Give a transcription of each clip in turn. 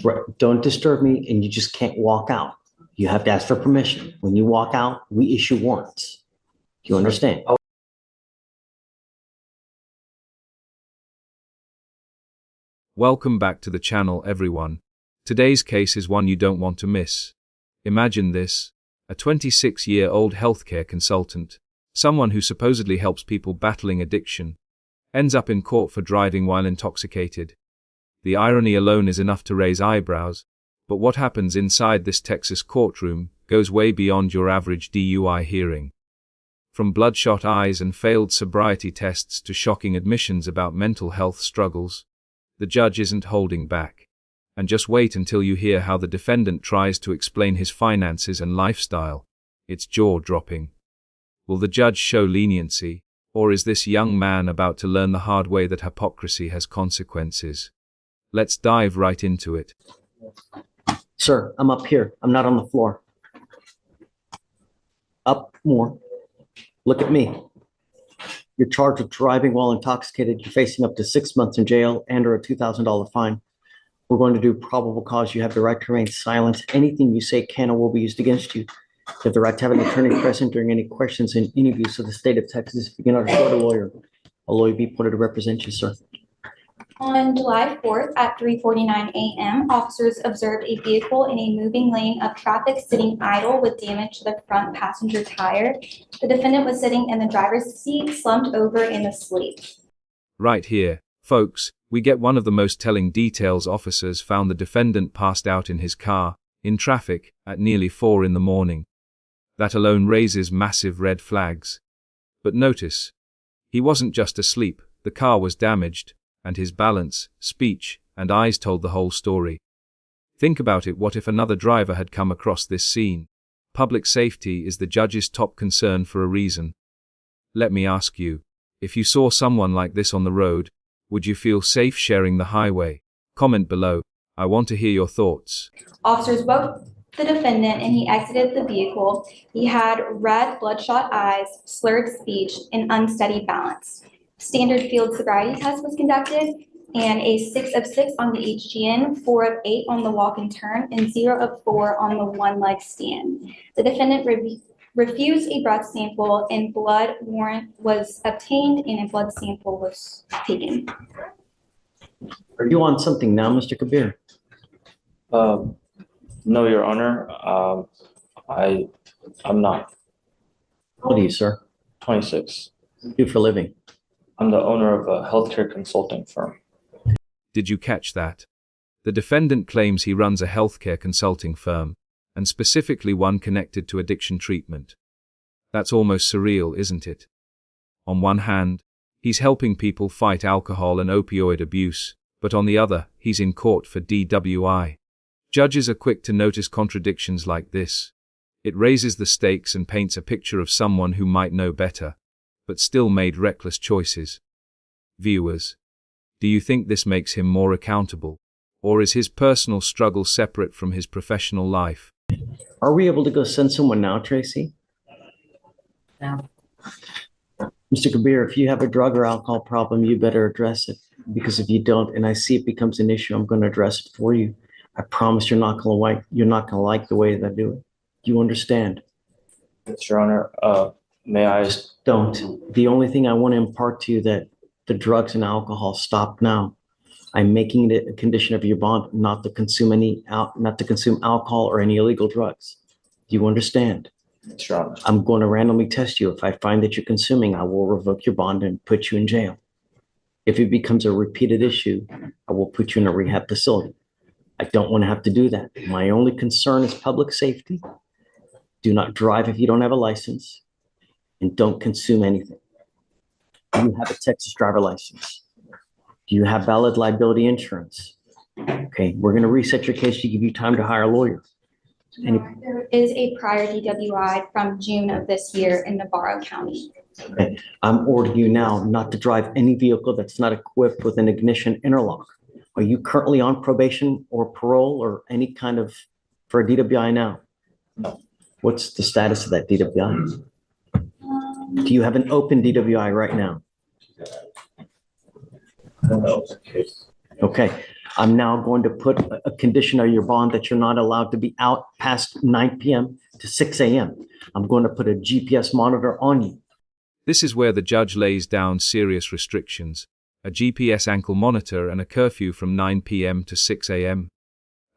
Right. Don't disturb me, and you just can't walk out. You have to ask for permission. When you walk out, we issue warrants. Do you understand? Welcome back to the channel, everyone. Today's case is one you don't want to miss. Imagine this: a 26-year-old healthcare consultant, someone who supposedly helps people battling addiction, ends up in court for driving while intoxicated. The irony alone is enough to raise eyebrows, but what happens inside this Texas courtroom goes way beyond your average DUI hearing. From bloodshot eyes and failed sobriety tests to shocking admissions about mental health struggles, the judge isn't holding back. And just wait until you hear how the defendant tries to explain his finances and lifestyle. It's jaw-dropping. Will the judge show leniency, or is this young man about to learn the hard way that hypocrisy has consequences? Let's dive right into it. Sir, I'm up here. I'm not on the floor. Up more. Look at me. You're charged with driving while intoxicated. You're facing up to 6 months in jail and or a $2,000 fine. We're going to do probable cause. You have the right to remain silent. Anything you say can or will be used against you. You have the right to have an attorney present during any questions and interviews of the state of Texas. If you cannot afford a lawyer will be appointed to represent you, sir. On July 4th at 3:49 a.m., officers observed a vehicle in a moving lane of traffic sitting idle with damage to the front passenger tire. The defendant was sitting in the driver's seat, slumped over and asleep. Right here, folks, we get one of the most telling details. Officers found the defendant passed out in his car, in traffic, at nearly 4 in the morning. That alone raises massive red flags. But notice, he wasn't just asleep, the car was damaged, and his balance, speech, and eyes told the whole story. Think about it: what if another driver had come across this scene? Public safety is the judge's top concern for a reason. Let me ask you, if you saw someone like this on the road, would you feel safe sharing the highway? Comment below. I want to hear your thoughts. Officers woke the defendant and he exited the vehicle. He had red, bloodshot eyes, slurred speech, and unsteady balance. Standard field sobriety test was conducted, and a 6 of 6 on the HGN, 4 of 8 on the walk and turn, and 0 of 4 on the one-leg stand. The defendant refused a breath sample, and blood warrant was obtained, and a blood sample was taken. Are you on something now, Mr. Kabir? No, Your Honor. I'm not. How old are you, sir? 26. What do you do for a living? I'm the owner of a healthcare consulting firm. Did you catch that? The defendant claims he runs a healthcare consulting firm, and specifically one connected to addiction treatment. That's almost surreal, isn't it? On one hand, he's helping people fight alcohol and opioid abuse, but on the other, he's in court for DWI. Judges are quick to notice contradictions like this. It raises the stakes and paints a picture of someone who might know better, but still made reckless choices. Viewers, do you think this makes him more accountable, or is his personal struggle separate from his professional life? Are we able to go send someone now, Tracy? No. Mr. Kabir, if you have a drug or alcohol problem, you better address it. Because if you don't, and I see it becomes an issue, I'm going to address it for you. I promise you're not going to like the way that I do it. Do you understand? Yes, Your Honor. May I? Don't. The only thing I want to impart to you that the drugs and alcohol stop now. I'm making it a condition of your bond not to consume alcohol or any illegal drugs. Do you understand? Yes, Your Honor. I'm going to randomly test you. If I find that you're consuming, I will revoke your bond and put you in jail. If it becomes a repeated issue, I will put you in a rehab facility. I don't want to have to do that. My only concern is public safety. Do not drive if you don't have a license, and don't consume anything. Do you have a Texas driver license? Do you have valid liability insurance? Okay, we're going to reset your case to give you time to hire a lawyer. There is a prior DWI from June of this year in Navarro County. Okay. I'm ordering you now not to drive any vehicle that's not equipped with an ignition interlock. Are you currently on probation or parole or any kind of for a DWI now? No. What's the status of that DWI? Do you have an open DWI right now? No. Okay. I'm now going to put a condition on your bond that you're not allowed to be out past 9 p.m. to 6 a.m. I'm going to put a GPS monitor on you. This is where the judge lays down serious restrictions, a GPS ankle monitor and a curfew from 9 p.m. to 6 a.m.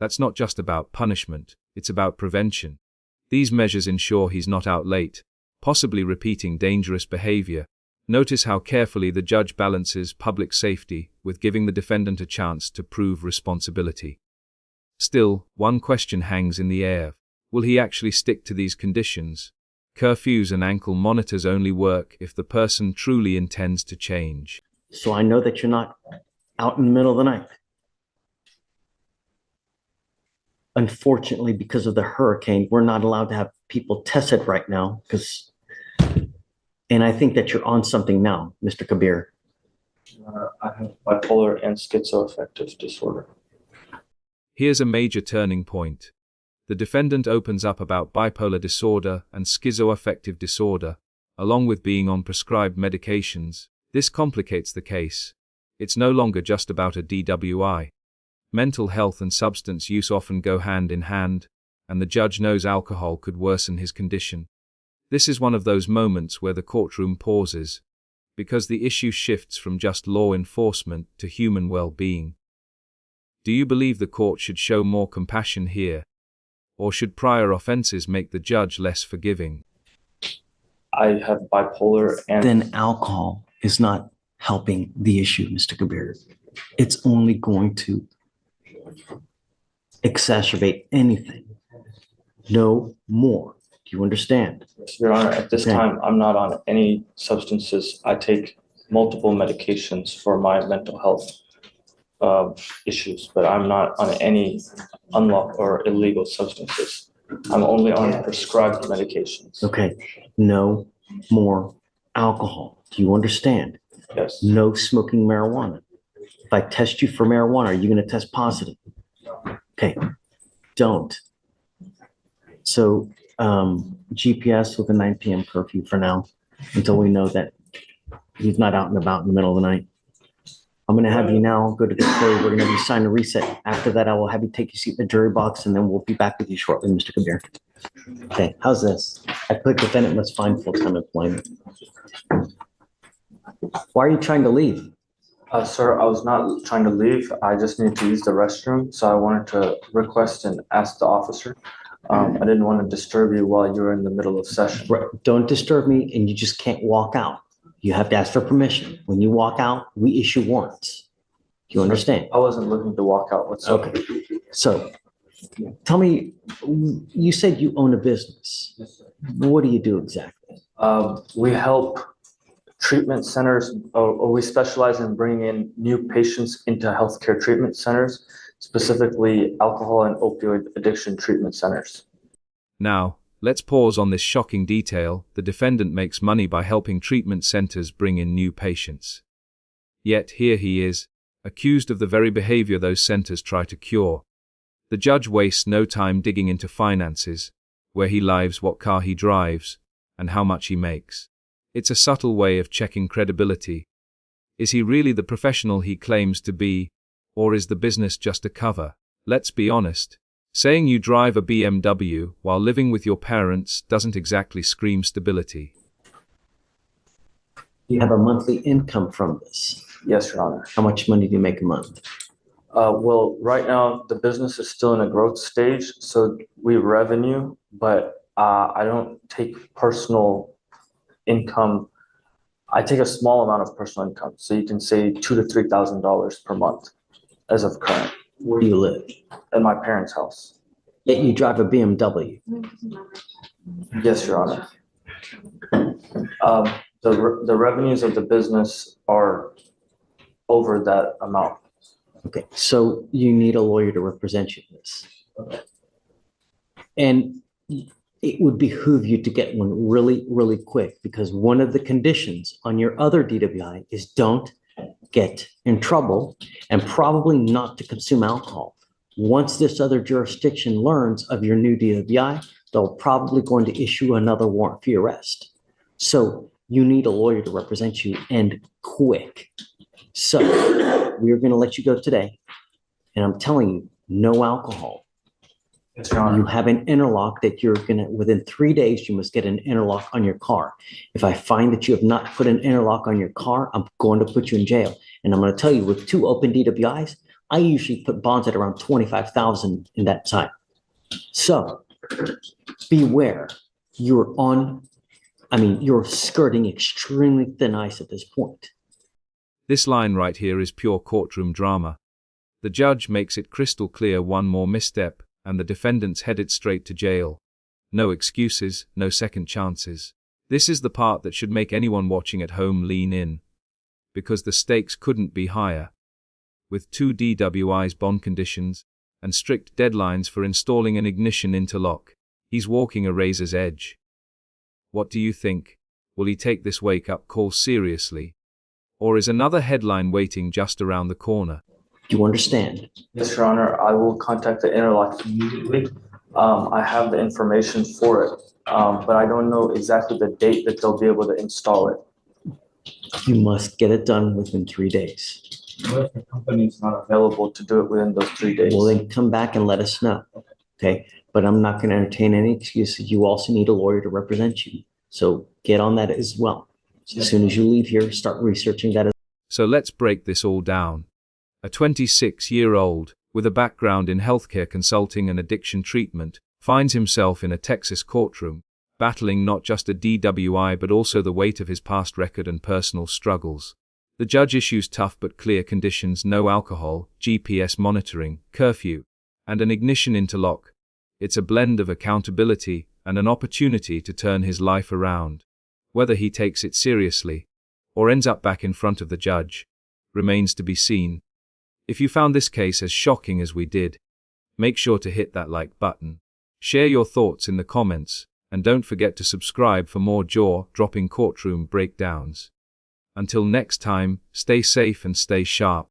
That's not just about punishment, it's about prevention. These measures ensure he's not out late, possibly repeating dangerous behavior. Notice how carefully the judge balances public safety with giving the defendant a chance to prove responsibility. Still, one question hangs in the air. Will he actually stick to these conditions? Curfews and ankle monitors only work if the person truly intends to change. So I know that you're not out in the middle of the night. Unfortunately, because of the hurricane, we're not allowed to have people tested right now and I think that you're on something now, Mr. Kabir. I have bipolar and schizoaffective disorder. Here's a major turning point. The defendant opens up about bipolar disorder and schizoaffective disorder, along with being on prescribed medications. This complicates the case. It's no longer just about a DWI. Mental health and substance use often go hand in hand, and the judge knows alcohol could worsen his condition. This is one of those moments where the courtroom pauses, because the issue shifts from just law enforcement to human well-being. Do you believe the court should show more compassion here? Or should prior offenses make the judge less forgiving? I have bipolar and Then alcohol is not helping the issue, Mr. Kabir. It's only going to exacerbate anything. No more. Do you understand? Your Honor, at this Okay. time, I'm not on any substances. I take multiple medications for my mental health issues, but I'm not on any unlawful or illegal substances. I'm only on prescribed medications. Okay. No more alcohol. Do you understand? Yes. No smoking marijuana. If I test you for marijuana, are you going to test positive? Okay. Don't. So GPS with a 9 p.m. curfew for now, until we know that he's not out and about in the middle of the night. I'm going to have you now go to the court. We're going to have you sign a reset. After that, I will have you take your seat in the jury box, and then we'll be back with you shortly, Mr. Kabir. Okay, how's this? I put defendant must find full-time employment. Why are you trying to leave? Sir, I was not trying to leave. I just needed to use the restroom, so I wanted to request and ask the officer. I didn't want to disturb you while you were in the middle of session. Right, don't disturb me, and you just can't walk out. You have to ask for permission. When you walk out, we issue warrants. Do you understand? I wasn't looking to walk out whatsoever. Okay, so tell me, you said you own a business. Yes, sir. What do you do exactly? We help treatment centers, or we specialize in bringing in new patients into healthcare treatment centers, specifically alcohol and opioid addiction treatment centers. Now, let's pause on this shocking detail. The defendant makes money by helping treatment centers bring in new patients. Yet here he is, accused of the very behavior those centers try to cure. The judge wastes no time digging into finances, where he lives, what car he drives, and how much he makes. It's a subtle way of checking credibility. Is he really the professional he claims to be, or is the business just a cover? Let's be honest. Saying you drive a BMW while living with your parents doesn't exactly scream stability. You have a monthly income from this. Yes, Your Honor. How much money do you make a month? Well, right now, the business is still in a growth stage, so we revenue, but I don't take personal income. I take a small amount of personal income, so you can say $2,000 to $3,000 per month as of current Where do you live? at my parents' house. Yet you drive a BMW. Yes, Your Honor. The revenues of the business are over that amount. Okay, so you need a lawyer to represent you in this. And it would behoove you to get one really, really quick, because one of the conditions on your other DWI is don't get in trouble and probably not to consume alcohol. Once this other jurisdiction learns of your new DWI, they're probably going to issue another warrant for your arrest. So you need a lawyer to represent you, and quick. So we're going to let you go today. And I'm telling you, no alcohol. Yes, Your You Honor. have an interlock that you're gonna, within 3 days, you must get an interlock on your car. If I find that you have not put an interlock on your car, I'm going to put you in jail. And I'm gonna tell you, with 2 open DWIs, I usually put bonds at around 25,000 in that time. So beware, you're skirting extremely thin ice at this point. This line right here is pure courtroom drama. The judge makes it crystal clear one more misstep, and the defendant's headed straight to jail. No excuses, no second chances. This is the part that should make anyone watching at home lean in. Because the stakes couldn't be higher. With 2 DWIs bond conditions, and strict deadlines for installing an ignition interlock, he's walking a razor's edge. What do you think? Will he take this wake-up call seriously? Or is another headline waiting just around the corner? Do you understand? Yes, Your Honor, I will contact the interlock immediately. I have the information for it, but I don't know exactly the date that they'll be able to install it. You must get it done within 3 days. What if the company's not available to do it within those 3 days? Well, then come back and let us know. Okay? But I'm not going to entertain any excuses. You also need a lawyer to represent you. So get on that as well. As soon as you leave here, start researching that. So let's break this all down. A 26-year-old, with a background in healthcare consulting and addiction treatment, finds himself in a Texas courtroom, battling not just a DWI but also the weight of his past record and personal struggles. The judge issues tough but clear conditions: no alcohol, GPS monitoring, curfew, and an ignition interlock. It's a blend of accountability and an opportunity to turn his life around. Whether he takes it seriously, or ends up back in front of the judge, remains to be seen. If you found this case as shocking as we did, make sure to hit that like button. Share your thoughts in the comments, and don't forget to subscribe for more jaw-dropping courtroom breakdowns. Until next time, stay safe and stay sharp.